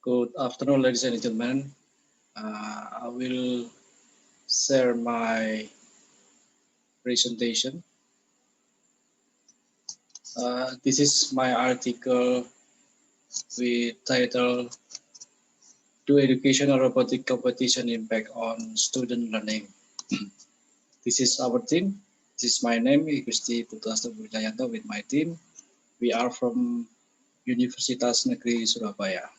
Good afternoon, ladies and gentlemen. I will share my presentation. This is my article with title "Do Educational Robotic Competition Impact on Student Learning?" This is our team. This is my name, Gusti Putu Asto Buditjahjanto with my team. We are from Universitas Negeri Surabaya.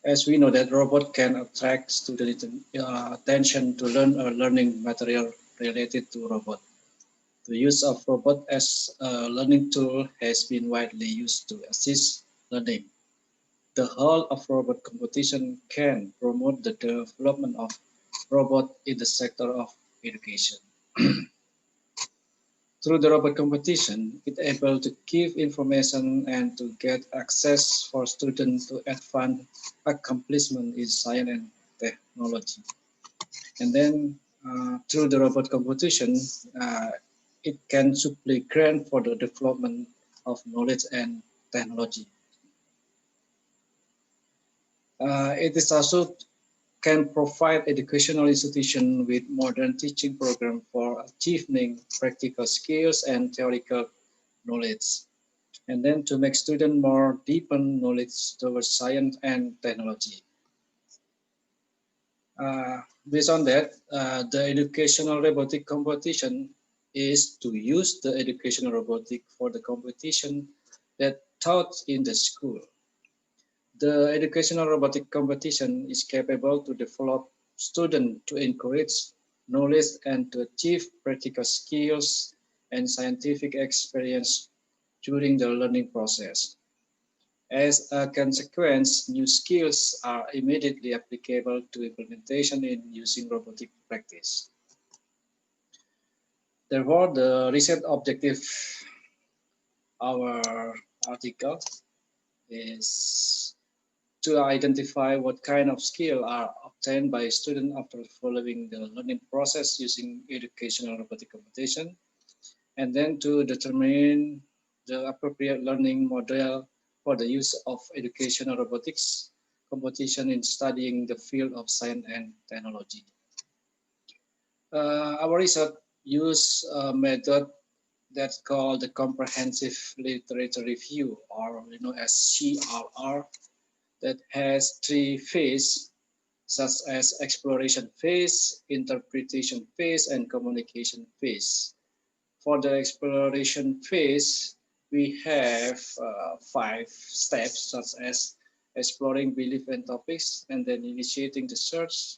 As we know that robot can attract student attention to learn or learning material related to robot. The use of robot as a learning tool has been widely used to assist learning. The whole of robot competition can promote the development of robot in the sector of education. Through the robot competition, it able to give information and to get access for students to advance accomplishment in science and technology. And then through the robot competition, it can supply grant for the development of knowledge and technology. It is also can provide educational institution with modern teaching program for achieving practical skills and theoretical knowledge. And then to make students more deepen knowledge towards science and technology. Based on that, the educational robotic competition is to use the educational robotic for the competition that taught in the school. The educational robotic competition is capable to develop students to encourage knowledge and to achieve practical skills and scientific experience during the learning process. As a consequence, new skills are immediately applicable to implementation in using robotic practice. Therefore, the research objective of our article is to identify what kind of skill are obtained by students after following the learning process using educational robotic competition, and then to determine the appropriate learning model for the use of educational robotics competition in studying the field of science and technology. Our research use a method that's called the comprehensive literature review, or as CRR, that has three phases, such as exploration phase, interpretation phase, and communication phase. For the exploration phase, we have 5 steps, such as exploring belief and topics, and then initiating the search,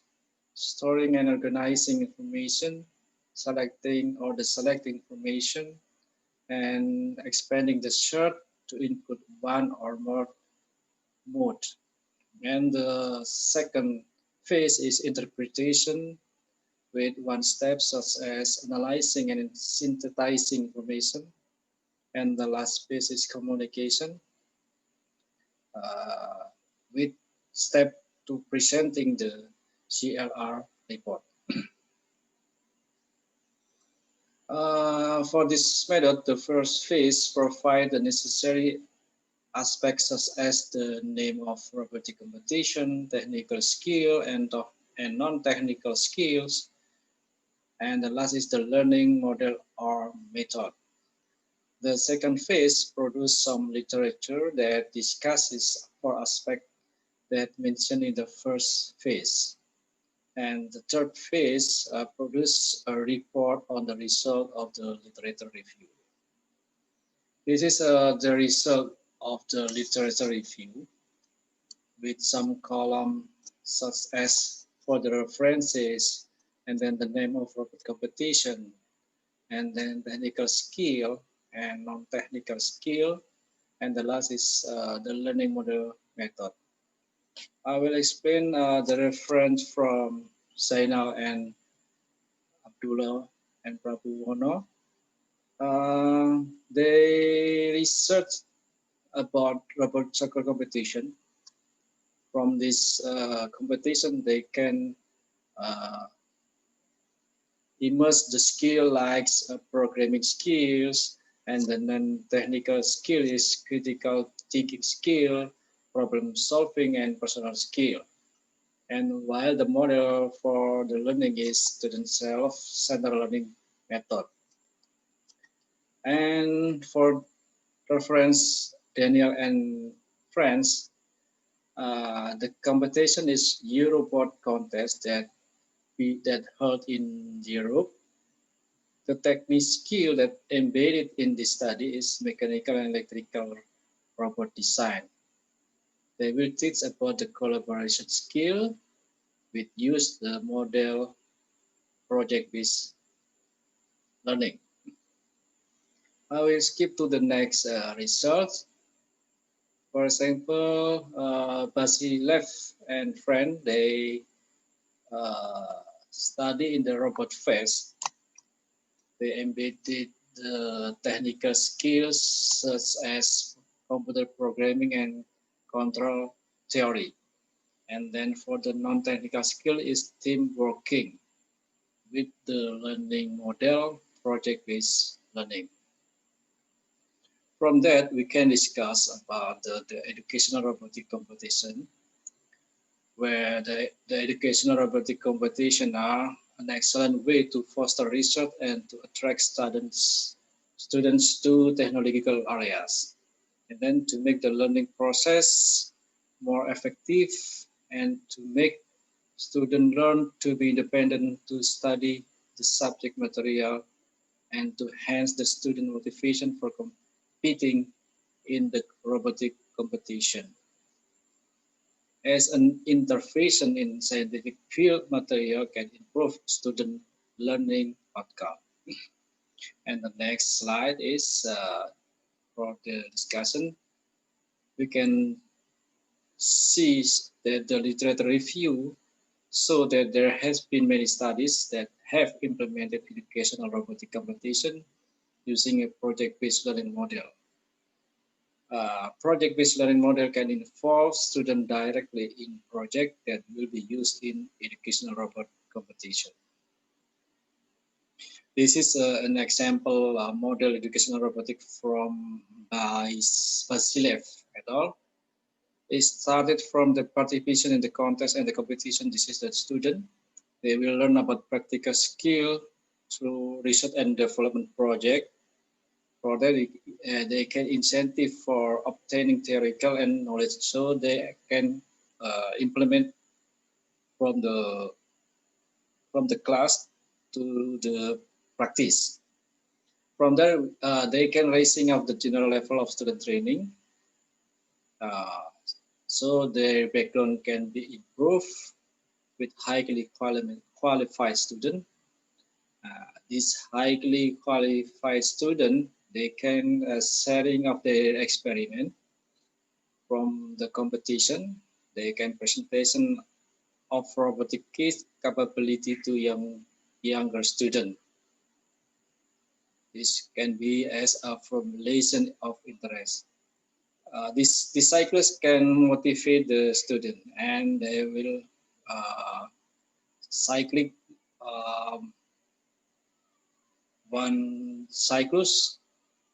storing and organizing information, selecting or deselecting information, and expanding the search to input one or more mode. And the second phase is interpretation, with one step such as analyzing and synthesizing information. And the last phase is communication, with step to presenting the CLR report. For this method, the first phase provides the necessary aspects such as the name of robotic competition, technical skill, and non-technical skills. And the last is the learning model or method. The second phase produces some literature that discusses 4 aspects that mentioned in the first phase. And the third phase produces a report on the result of the literature review. This is the result of the literature review, with some column such as for the references, and then the name of robot competition, and then technical skill and non-technical skill, and the last is the learning model method. I will explain the reference from Zainal and Abdullah and Prabuwono. They researched about robot soccer competition. From this competition, they can immerse the skill like programming skills, And the non-technical skill is critical thinking skill, problem solving, and personal skill. And while the model for the learning is student self-centered learning method. And for reference, Daniel and friends, the competition is Eurobot contest that held in Europe. The technical skill that embedded in this study is mechanical and electrical robot design. They will teach about the collaboration skill with use the model project-based learning. I will skip to the next result. For example, Basilev and friend, they study in the robot phase. They embedded the technical skills such as computer programming and control theory. And then for the non-technical skill is team working with the learning model, project-based learning. From that, we can discuss about the educational robotic competition, where the educational robotic competition are an excellent way to foster research and to attract students to technological areas. And then to make the learning process more effective and to make students learn to be independent, to study the subject material, and to enhance the student motivation for competing in the robotic competition. As an intervention in scientific field material can improve student learning outcome. And the next slide is for the discussion. We can see that the literature review so that there has been many studies that have implemented educational robotic competition using a project-based learning model. Project-based learning model can involve students directly in project that will be used in educational robot competition. This is an example model educational robotic from by Vasilev et al. It started from the participation in the contest and the competition. This is the student. They will learn about practical skill through research and development project. For that, they can incentive for obtaining theoretical and knowledge, so they can implement from the class to the practice. From there, they can raising up the general level of student training, so their background can be improved with highly qualified student. These highly qualified student, they can sharing of their experiment from the competition. They can presentation of robotic kits capability to younger student. This can be as a formulation of interest. This cycles can motivate the student, and they will cycling one cycles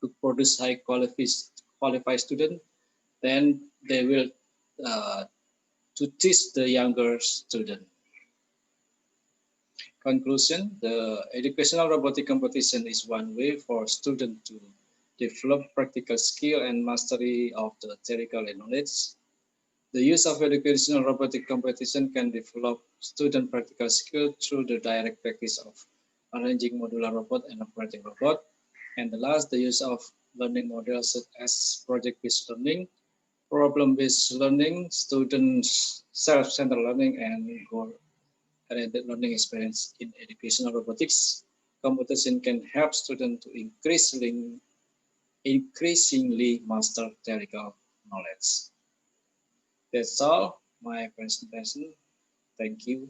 to produce high qualified student. Then they will to teach the younger student. Conclusion: the educational robotic competition is one way for students to develop practical skill and mastery of the theoretical knowledge. The use of educational robotic competition can develop student practical skill through the direct practice of arranging modular robot and operating robot. And the last, the use of learning models such as project-based learning, problem-based learning, students self-centered learning, and goal-oriented learning experience in educational robotics. Competition can help students to increasingly master theoretical knowledge. That's all my presentation. Thank you.